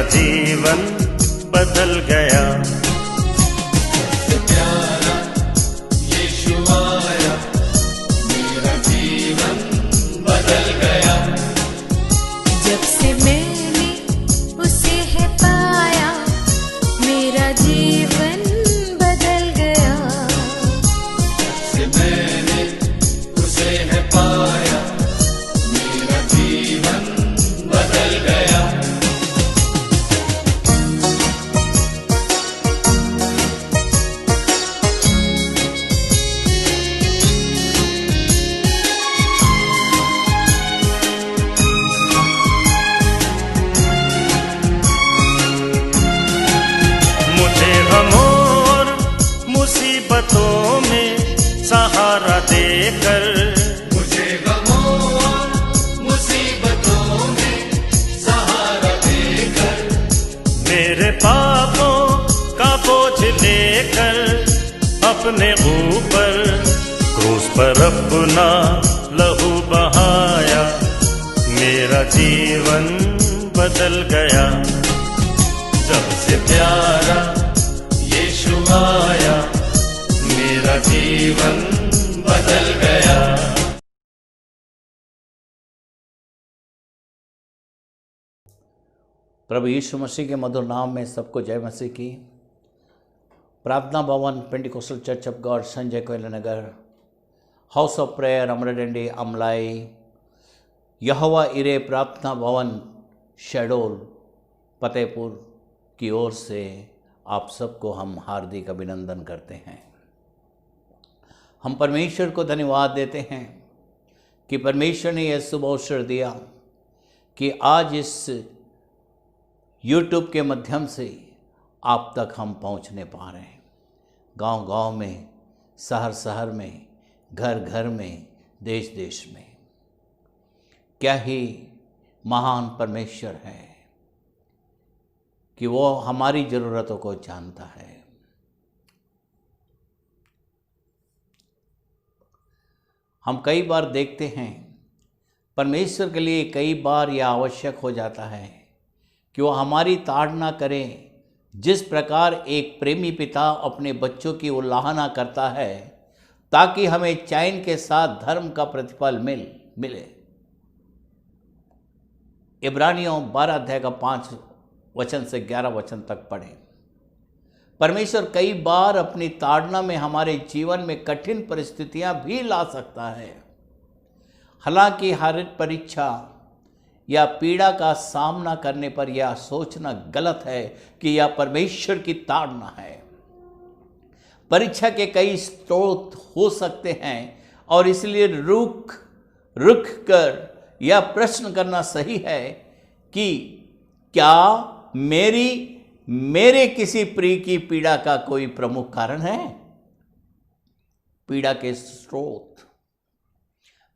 जीवन बदल गया। प्यारा यीशु आया, मेरा जीवन बदल गया। जब से मैंने उसे है पाया, मेरा जीवन बदल गया। जब से मैंने उसे है पाया, मेरा जीवन बदल गया। मुझे गमों मुसीबतों में सहारा देकर, मुझे गमों और मुसीबतों में सहारा देकर, मेरे पापों का बोझ लेकर अपने ऊपर क्रूस पर अपना लहू बहाया। मेरा जीवन बदल गया। जब से प्यारा यीशु आया, मेरा जीवन बदल गया। प्रभु यीशु मसीह के मधुर नाम में सबको जय मसीह की। प्रार्थना भवन Pentecostal church of God Sanjay कोयला नगर, हाउस ऑफ प्रेयर अमरडंडी अमलाई, यहोवा इरे प्रार्थना भवन शेडोल फतेहपुर की ओर से आप सबको हम हार्दिक अभिनंदन करते हैं। हम परमेश्वर को धन्यवाद देते हैं कि परमेश्वर ने यह शुभ अवसर दिया कि आज इस YouTube के माध्यम से आप तक हम पहुंचने पा रहे हैं। गांव-गांव में, शहर-शहर में, घर-घर में, देश-देश में। क्या ही महान परमेश्वर है कि वो हमारी ज़रूरतों को जानता है। हम कई बार देखते हैं परमेश्वर के लिए कई बार यह आवश्यक हो जाता है कि वो हमारी ताड़ना करें। जिस प्रकार एक प्रेमी पिता अपने बच्चों की उल्लाहना करता है ताकि हमें चैन के साथ धर्म का प्रतिफल मिले। इब्रानियों 12 अध्याय का 5 वचन से 11 वचन तक पढ़ें। परमेश्वर कई बार अपनी ताड़ना में हमारे जीवन में कठिन परिस्थितियां भी ला सकता है। हालांकि हर परीक्षा या पीड़ा का सामना करने पर यह सोचना गलत है कि यह परमेश्वर की ताड़ना है। परीक्षा के कई स्रोत हो सकते हैं और इसलिए रुक कर यह प्रश्न करना सही है कि क्या मेरे किसी प्रिय की पीड़ा का कोई प्रमुख कारण है। पीड़ा के स्रोत,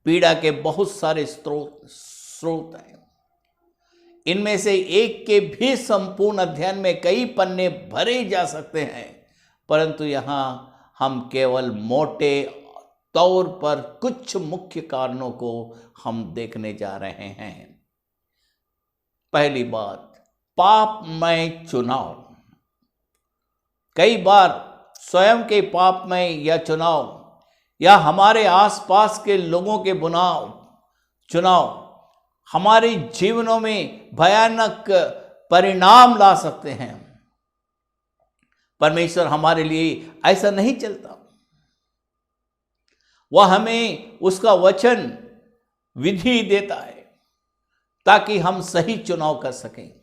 पीड़ा के बहुत सारे स्रोत हैं। इनमें से एक के भी संपूर्ण अध्ययन में कई पन्ने भरे जा सकते हैं, परंतु यहाँ हम केवल मोटे तौर पर कुछ मुख्य कारणों को हम देखने जा रहे हैं। पहली बात, पापमय चुनाव। कई बार स्वयं के पापमय या चुनाव या हमारे आसपास के लोगों के चुनाव हमारे जीवनों में भयानक परिणाम ला सकते हैं। परमेश्वर हमारे लिए ऐसा नहीं चलता। वह हमें उसका वचन विधि देता है ताकि हम सही चुनाव कर सकें।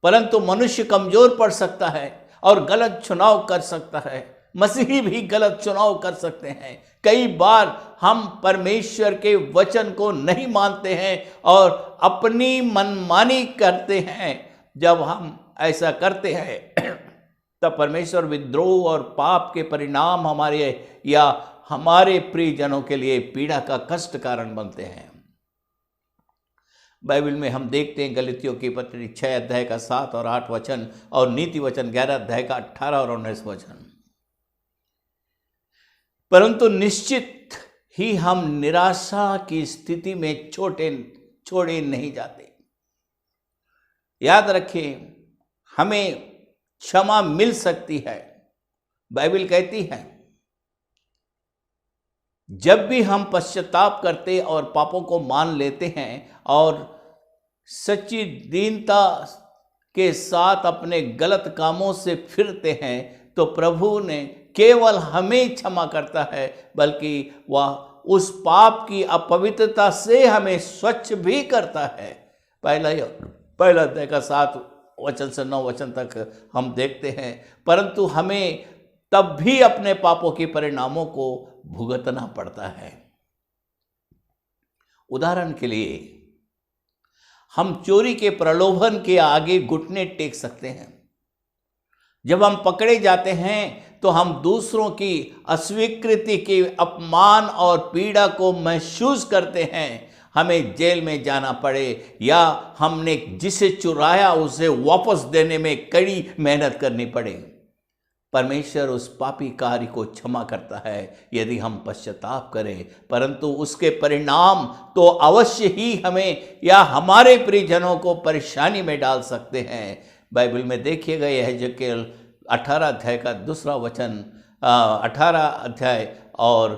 परंतु मनुष्य कमजोर पड़ सकता है और गलत चुनाव कर सकता है। मसीही भी गलत चुनाव कर सकते हैं। कई बार हम परमेश्वर के वचन को नहीं मानते हैं और अपनी मनमानी करते हैं। जब हम ऐसा करते हैं तब परमेश्वर विद्रोह और पाप के परिणाम हमारे या हमारे प्रियजनों के लिए पीड़ा का कष्ट कारण बनते हैं। बाइबल में हम देखते हैं गलतियों की पत्री 6 अध्याय का 7 और 8 वचन और नीति वचन 11 अध्याय का 18 और 19 वचन। परंतु निश्चित ही हम निराशा की स्थिति में छोड़े नहीं जाते। याद रखें, हमें क्षमा मिल सकती है। बाइबल कहती है जब भी हम पश्चाताप करते और पापों को मान लेते हैं और सच्ची दीनता के साथ अपने गलत कामों से फिरते हैं, तो प्रभु ने केवल हमें क्षमा करता है, बल्कि वह उस पाप की अपवित्रता से हमें स्वच्छ भी करता है। पहला अध्याय का 7 वचन से 9 वचन तक हम देखते हैं। परंतु हमें तब भी अपने पापों के परिणामों को भुगतना पड़ता है। उदाहरण के लिए हम चोरी के प्रलोभन के आगे घुटने टेक सकते हैं। जब हम पकड़े जाते हैं तो हम दूसरों की अस्वीकृति के अपमान और पीड़ा को महसूस करते हैं। हमें जेल में जाना पड़े या हमने जिसे चुराया उसे वापस देने में कड़ी मेहनत करनी पड़े, परमेश्वर उस पापी कार्य को क्षमा करता है यदि हम पश्चाताप करें। परंतु उसके परिणाम तो अवश्य ही हमें या हमारे प्रियजनों को परेशानी में डाल सकते हैं। बाइबल में देखिएगा, यह यहेजकेल 18 अध्याय का 2 वचन, 18 अध्याय और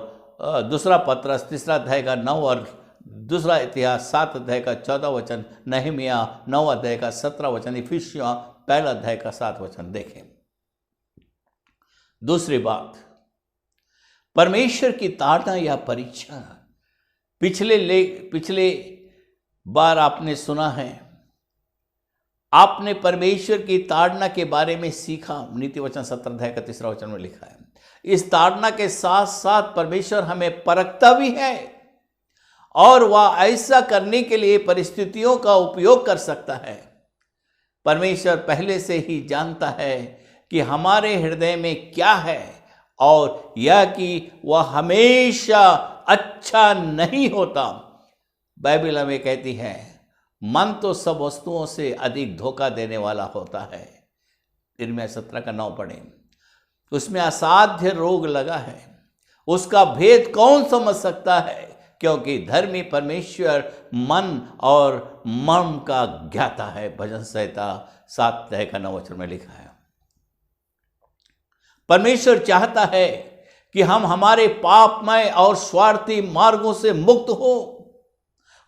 2 पत्रस 3 अध्याय का 9 और 2 इतिहास 7 अध्याय का 14 वचन, नहमिया 9 अध्याय का 17 वचन, इफिसियों 1 अध्याय का 7 वचन देखें। दूसरी बात, परमेश्वर की ताड़ना या परीक्षा। पिछले बार आपने सुना है, आपने परमेश्वर की ताड़ना के बारे में सीखा। नीति वचन 17 अध्याय का 3 वचन में लिखा है, इस ताड़ना के साथ साथ परमेश्वर हमें परखता भी है और वह ऐसा करने के लिए परिस्थितियों का उपयोग कर सकता है। परमेश्वर पहले से ही जानता है कि हमारे हृदय में क्या है और यह कि वह हमेशा अच्छा नहीं होता। बाइबल हमें कहती है मन तो सब वस्तुओं से अधिक धोखा देने वाला होता है। इर्मिया 17 का 9 पढ़ें। उसमें असाध्य रोग लगा है, उसका भेद कौन समझ सकता है, क्योंकि धर्मी परमेश्वर मन और मर्म का ज्ञाता है। भजन संहिता 7 अध्याय का 9 वचन में लिखा है। परमेश्वर चाहता है कि हम हमारे पापमय और स्वार्थी मार्गों से मुक्त हो।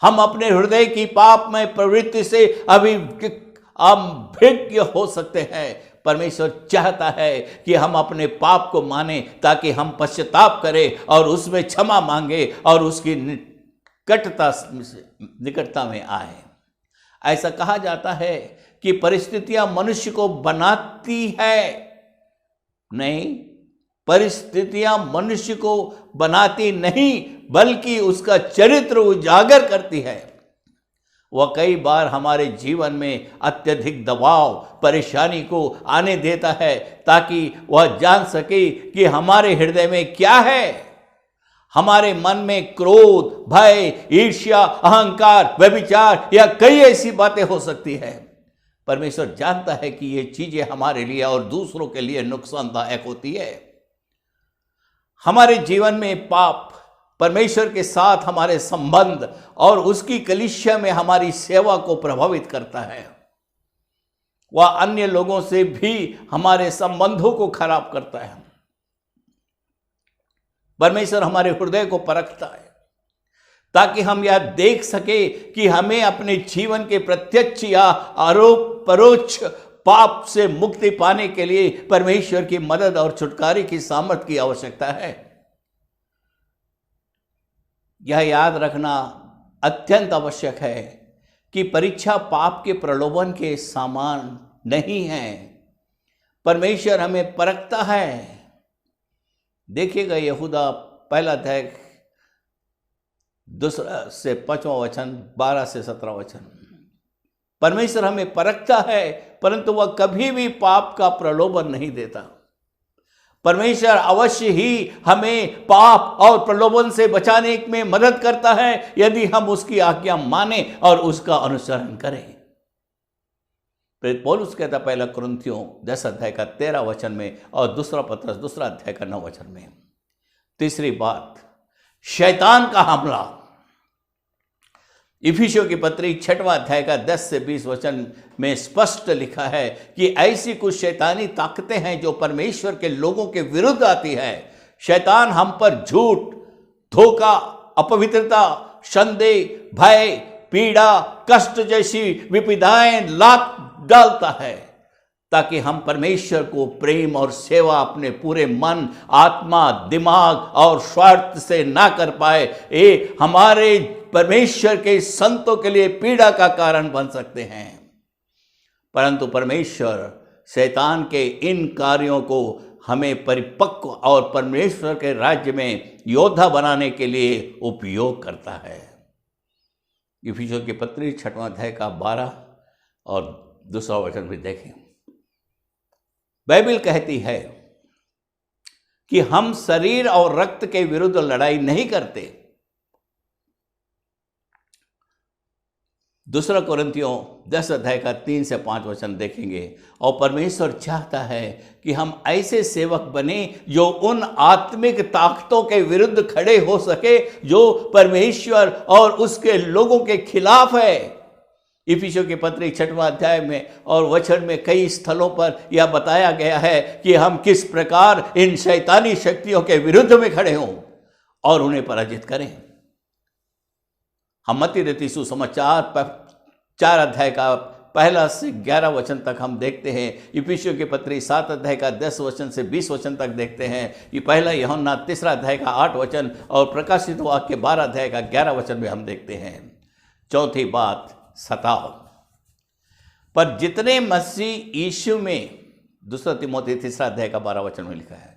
हम अपने हृदय की पापमय प्रवृत्ति से अभिज्ञ हो सकते हैं। परमेश्वर चाहता है कि हम अपने पाप को माने ताकि हम पश्चाताप करें और उसमें क्षमा मांगे और उसकी निकटता में आए। ऐसा कहा जाता है कि परिस्थितियां मनुष्य को बनाती है, नहीं, परिस्थितियां मनुष्य को बनाती नहीं बल्कि उसका चरित्र उजागर करती है। वह कई बार हमारे जीवन में अत्यधिक दबाव, परेशानी को आने देता है ताकि वह जान सके कि हमारे हृदय में क्या है। हमारे मन में क्रोध, भय, ईर्ष्या, अहंकार, व्यभिचार या कई ऐसी बातें हो सकती है। परमेश्वर जानता है कि ये चीजें हमारे लिए और दूसरों के लिए नुकसानदायक होती है। हमारे जीवन में पाप परमेश्वर के साथ हमारे संबंध और उसकी कलीसिया में हमारी सेवा को प्रभावित करता है। वह अन्य लोगों से भी हमारे संबंधों को खराब करता है। परमेश्वर हमारे हृदय को परखता है ताकि हम यह देख सके कि हमें अपने जीवन के प्रत्यक्ष या परोक्ष पाप से मुक्ति पाने के लिए परमेश्वर की मदद और छुटकारे की सामर्थ्य की आवश्यकता है। यह याद रखना अत्यंत आवश्यक है कि परीक्षा पाप के प्रलोभन के समान नहीं है। परमेश्वर हमें परखता है। देखिएगा यहूदा 1 अध्याय 2 से 5 वचन, 12 से 17 वचन। परमेश्वर हमें परखता है परंतु वह कभी भी पाप का प्रलोभन नहीं देता। परमेश्वर अवश्य ही हमें पाप और प्रलोभन से बचाने में मदद करता है यदि हम उसकी आज्ञा माने और उसका अनुसरण करें। प्रेरित पौलुस कहता 1 कुरिन्थियों 10 अध्याय का 13 वचन में और 2 पत्रस 2 अध्याय का 9 वचन में। तीसरी बात, शैतान का हमला। इफिसियों की पत्री 6वां अध्याय का 10 से 20 वचन में स्पष्ट लिखा है कि ऐसी कुछ शैतानी ताकतें हैं जो परमेश्वर के लोगों के विरुद्ध आती है। शैतान हम पर झूठ, धोखा, अपवित्रता, संदेह, भय, पीड़ा, कष्ट जैसी विपदाएं लाद डालता है ताकि हम परमेश्वर को प्रेम और सेवा अपने पूरे मन, आत्मा, दिमाग और स्वार्थ से ना कर पाए। ये हमारे परमेश्वर के संतों के लिए पीड़ा का कारण बन सकते हैं। परंतु परमेश्वर शैतान के इन कार्यों को हमें परिपक्व और परमेश्वर के राज्य में योद्धा बनाने के लिए उपयोग करता है। इफिसियों की पत्री 6वां अध्याय का 12 और 2 वचन भी देखें। बाइबल कहती है कि हम शरीर और रक्त के विरुद्ध लड़ाई नहीं करते। 2 कोरिन्थियों 10 अध्याय का 3 से 5 वचन देखेंगे। और परमेश्वर चाहता है कि हम ऐसे सेवक बने जो उन आत्मिक ताकतों के विरुद्ध खड़े हो सके जो परमेश्वर और उसके लोगों के खिलाफ है। इफिसियों की पत्री 6वां अध्याय में और वचन में कई स्थलों पर यह बताया गया है कि हम किस प्रकार इन शैतानी शक्तियों के विरुद्ध में खड़े हों और उन्हें पराजित करें। हम मत्ती रचित सुसमाचार 4 अध्याय का 1 से 11 वचन तक हम देखते हैं। इफिसियों की पत्री 7 अध्याय का 10 वचन से 20 वचन तक देखते हैं। ये 1 यूहन्ना 3 अध्याय का 8 वचन और प्रकाशित वाक्य 12 अध्याय का 11 वचन में हम देखते हैं। चौथी बात, सताओ। पर जितने मसीह यीशु में, 2 तिमोथी 3 अध्याय का 12 वचन में लिखा है,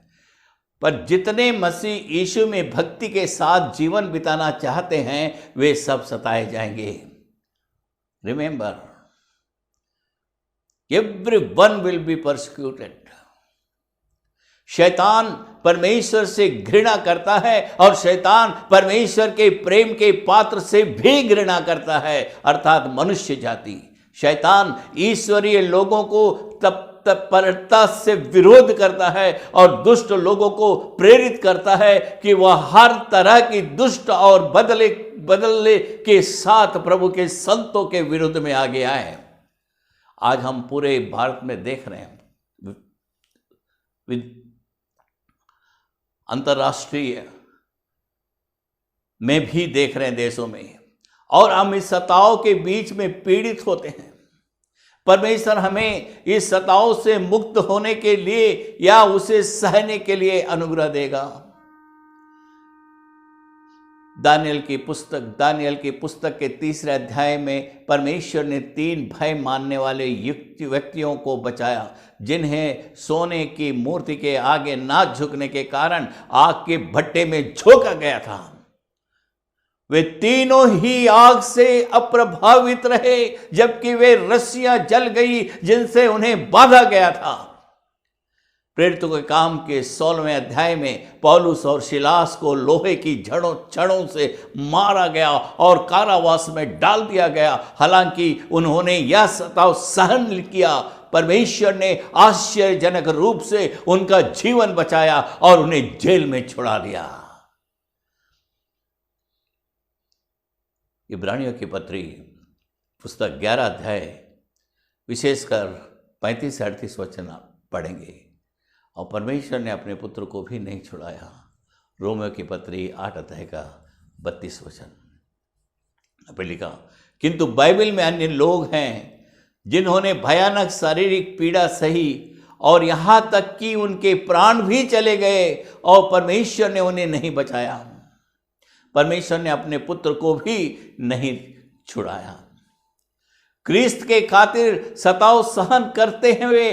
पर जितने मसीह यीशु में भक्ति के साथ जीवन बिताना चाहते हैं वे सब सताए जाएंगे। Remember, everyone will be persecuted. शैतान परमेश्वर से घृणा करता है और शैतान परमेश्वर के प्रेम के पात्र से भी घृणा करता है, अर्थात मनुष्य जाति। शैतान ईश्वरीय लोगों को तत्परता से विरोध करता है और दुष्ट लोगों को प्रेरित करता है कि वह हर तरह की दुष्ट और बदलने के साथ प्रभु के संतों के विरुद्ध में आगे आए। आज हम पूरे भारत में देख रहे हैं, अंतर्राष्ट्रीय में भी देख रहे हैं, देशों में, और हम इस सताव के बीच में पीड़ित होते हैं। परमेश्वर हमें इस सताव से मुक्त होने के लिए या उसे सहने के लिए अनुग्रह देगा। दानियल की पुस्तक के 3 अध्याय में परमेश्वर ने 3 भय मानने वाले व्यक्तियों को बचाया जिन्हें सोने की मूर्ति के आगे ना झुकने के कारण आग के भट्टे में झोंका गया था। वे तीनों ही आग से अप्रभावित रहे जबकि वे रस्सियां जल गई जिनसे उन्हें बांधा गया था। प्रेरितों के काम के 16वें अध्याय में पौलुस और सिलास को लोहे की छड़ों से मारा गया और कारावास में डाल दिया गया। हालांकि उन्होंने यह सताव सहन किया, परमेश्वर ने आश्चर्यजनक रूप से उनका जीवन बचाया और उन्हें जेल में छुड़ा लिया। इब्रानियों की पत्री पुस्तक 11 अध्याय विशेषकर 35 से 38 वचन पढ़ेंगे। और परमेश्वर ने अपने पुत्र को भी नहीं छुड़ाया। रोमियो की पत्री 8 अध्याय का 32 वचन पे लिखा, किंतु बाइबल में अन्य लोग हैं जिन्होंने भयानक शारीरिक पीड़ा सही और यहाँ तक कि उनके प्राण भी चले गए और परमेश्वर ने उन्हें नहीं बचाया। परमेश्वर ने अपने पुत्र को भी नहीं छुड़ाया। क्रिस्त के खातिर सताव सहन करते हुए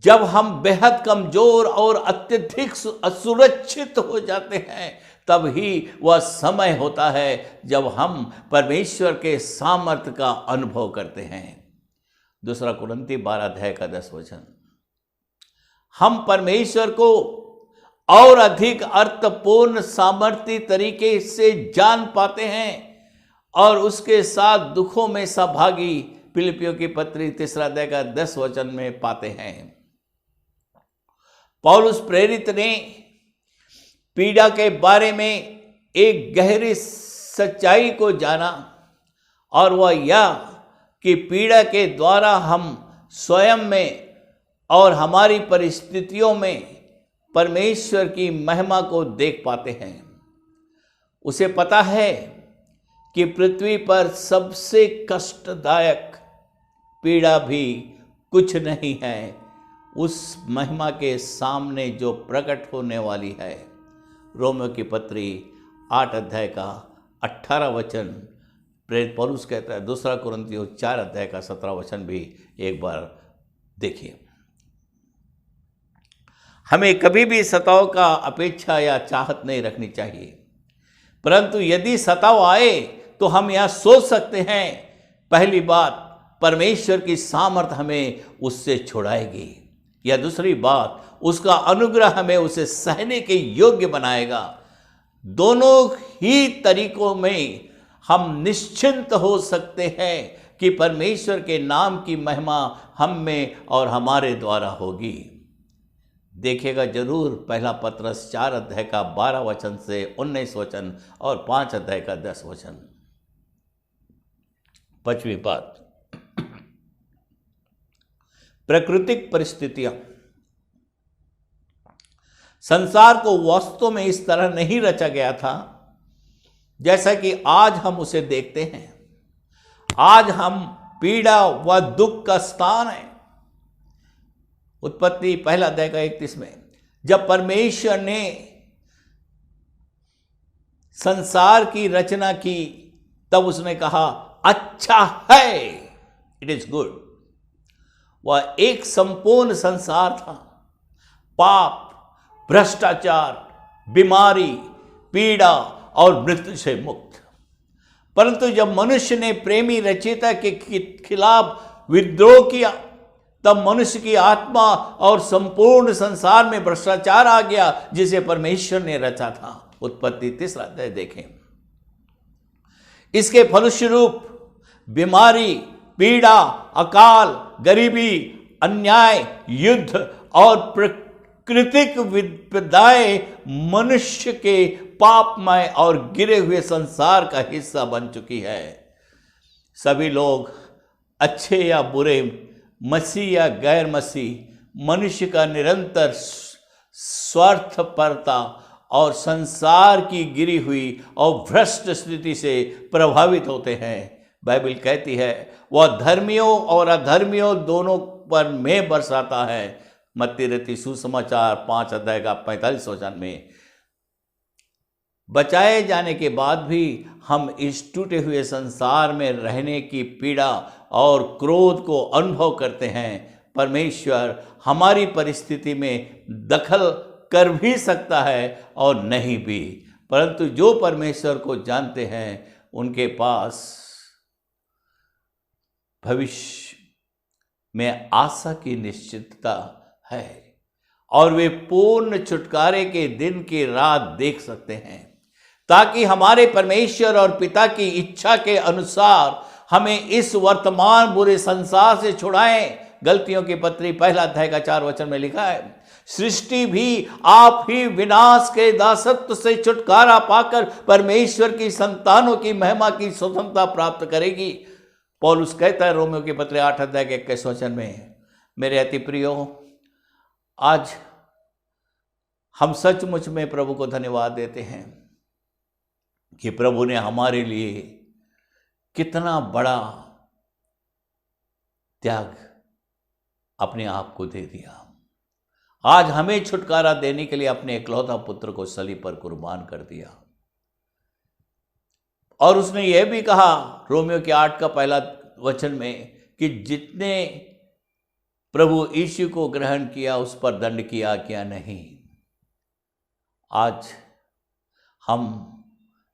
जब हम बेहद कमजोर और अत्यधिक असुरक्षित हो जाते हैं, तब ही वह समय होता है जब हम परमेश्वर के सामर्थ्य का अनुभव करते हैं। 2 कुरिन्थी 12 अध्याय का 10 वचन, हम परमेश्वर को और अधिक अर्थपूर्ण सामर्थ्य तरीके से जान पाते हैं और उसके साथ दुखों में सहभागी फिलिपियों की पत्री 3 अध्याय का 10 वचन में पाते हैं। पौलुस प्रेरित ने पीड़ा के बारे में एक गहरी सच्चाई को जाना और वह यह कि पीड़ा के द्वारा हम स्वयं में और हमारी परिस्थितियों में परमेश्वर की महिमा को देख पाते हैं। उसे पता है कि पृथ्वी पर सबसे कष्टदायक पीड़ा भी कुछ नहीं है उस महिमा के सामने जो प्रकट होने वाली है। रोमियो की पत्री 8 अध्याय का 18 वचन प्रेरित पौलुस कहता है। 2 कुरिन्थियों 4 अध्याय का 17 वचन भी एक बार देखिए। हमें कभी भी सताव का अपेक्षा या चाहत नहीं रखनी चाहिए, परंतु यदि सताव आए तो हम यह सोच सकते हैं, पहली बात परमेश्वर की सामर्थ हमें उससे छुड़ाएगी, या दूसरी बात उसका अनुग्रह हमें उसे सहने के योग्य बनाएगा। दोनों ही तरीकों में हम निश्चिंत हो सकते हैं कि परमेश्वर के नाम की महिमा हम में और हमारे द्वारा होगी। देखिएगा जरूर पहला पत्रस 4 अध्याय का 12 वचन से 19 वचन और 5 अध्याय का 10 वचन। 5वीं बात, प्राकृतिक परिस्थितियां। संसार को वास्तव में इस तरह नहीं रचा गया था जैसा कि आज हम उसे देखते हैं। आज हम पीड़ा व दुख का स्थान है। उत्पत्ति 1 अध्याय का 31 में जब परमेश्वर ने संसार की रचना की तब उसने कहा अच्छा है, इट इज गुड। वह एक संपूर्ण संसार था, पाप, भ्रष्टाचार, बीमारी, पीड़ा और मृत्यु से मुक्त। परंतु जब मनुष्य ने प्रेमी रचयिता के खिलाफ विद्रोह किया तब मनुष्य की आत्मा और संपूर्ण संसार में भ्रष्टाचार आ गया जिसे परमेश्वर ने रचा था। उत्पत्ति 3 अध्याय देखें। इसके फलस्वरूप बीमारी, पीड़ा, अकाल, गरीबी, अन्याय, युद्ध और प्राकृतिक विपदाएं मनुष्य के पापमय और गिरे हुए संसार का हिस्सा बन चुकी है। सभी लोग अच्छे या बुरे, मसीह या गैर मसीह, मनुष्य का निरंतर स्वार्थपरता और संसार की गिरी हुई और भ्रष्ट स्थिति से प्रभावित होते हैं। बाइबल कहती है वह धर्मियों और अधर्मियों दोनों पर मेघ बरसाता है। मत्ती रची सुसमाचार 5 अध्याय का 45 वचन में। बचाए जाने के बाद भी हम इस टूटे हुए संसार में रहने की पीड़ा और क्रोध को अनुभव करते हैं। परमेश्वर हमारी परिस्थिति में दखल कर भी सकता है और नहीं भी, परंतु जो परमेश्वर को जानते हैं उनके पास भविष्य में आशा की निश्चितता है और वे पूर्ण छुटकारे के दिन की रात देख सकते हैं, ताकि हमारे परमेश्वर और पिता की इच्छा के अनुसार हमें इस वर्तमान बुरे संसार से छुड़ाएं। गलतियों की पत्री 1 अध्याय का 4 वचन में लिखा है, सृष्टि भी आप ही विनाश के दासत्व से छुटकारा पाकर परमेश्वर की संतानों की महिमा की स्वतंत्रता प्राप्त करेगी। पौलुस कहता है रोमियो की पत्री 8 अध्याय के 21 वचन में, मेरे अति प्रियो, आज हम सचमुच में प्रभु को धन्यवाद देते हैं कि प्रभु ने हमारे लिए कितना बड़ा त्याग अपने आप को दे दिया। आज हमें छुटकारा देने के लिए अपने इकलौता पुत्र को सलीब पर कुर्बान कर दिया। और उसने यह भी कहा रोमियो के 8 का 1 वचन में कि जितने प्रभु यीशु को ग्रहण किया उस पर दंड किया क्या नहीं। आज हम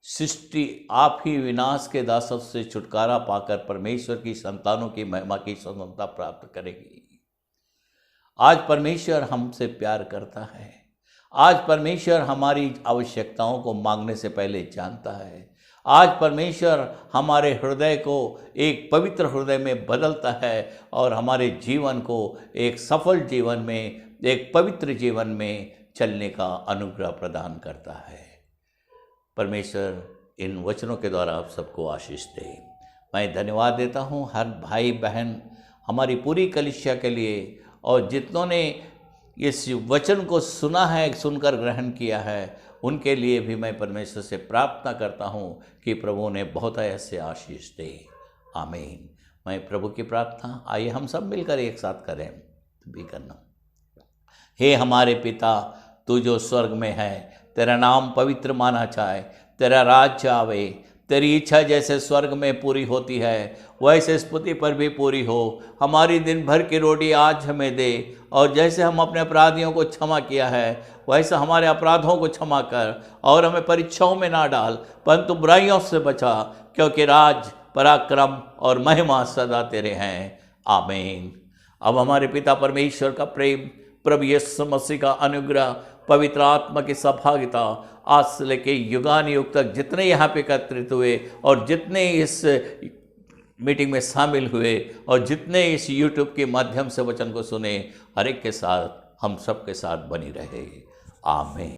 सृष्टि आप ही विनाश के दासत्व से छुटकारा पाकर परमेश्वर की संतानों की महिमा की स्वतंत्रता प्राप्त करेगी। आज परमेश्वर हमसे प्यार करता है। आज परमेश्वर हमारी आवश्यकताओं को मांगने से पहले जानता है। आज परमेश्वर हमारे हृदय को एक पवित्र हृदय में बदलता है और हमारे जीवन को एक सफल जीवन में, एक पवित्र जीवन में चलने का अनुग्रह प्रदान करता है। परमेश्वर इन वचनों के द्वारा आप सबको आशीष दे। मैं धन्यवाद देता हूँ हर भाई बहन, हमारी पूरी कलीसिया के लिए, और जितनों ने इस वचन को सुना है, सुनकर ग्रहण किया है, उनके लिए भी मैं परमेश्वर से प्रार्थना करता हूँ कि प्रभु ने बहुत ऐसे आशीष दे। आमीन। मैं प्रभु की प्रार्थना आइए हम सब मिलकर एक साथ करें। भी करना। हे हमारे पिता, तू जो स्वर्ग में है, तेरा नाम पवित्र माना जाए, तेरा राज्य आवे, तेरी इच्छा जैसे स्वर्ग में पूरी होती है वैसे इस पृथ्वी पर भी पूरी हो। हमारी दिन भर की रोटी आज हमें दे, और जैसे हम अपने अपराधियों को क्षमा किया है वैसे हमारे अपराधों को क्षमा कर, और हमें परीक्षाओं में ना डाल परंतु बुराइयों से बचा, क्योंकि राज, पराक्रम और महिमा सदा तेरे हैं। आमीन। अब हमारे पिता परमेश्वर का प्रेम, प्रभु यीशु मसीह का अनुग्रह, पवित्र आत्मा की सहभागिता आज से लेके युगानुयुग तक जितने यहाँ पे एकत्रित हुए और जितने इस मीटिंग में शामिल हुए और जितने इस यूट्यूब के माध्यम से वचन को सुने, हर एक के साथ, हम सब के साथ बनी रहे। आमीन।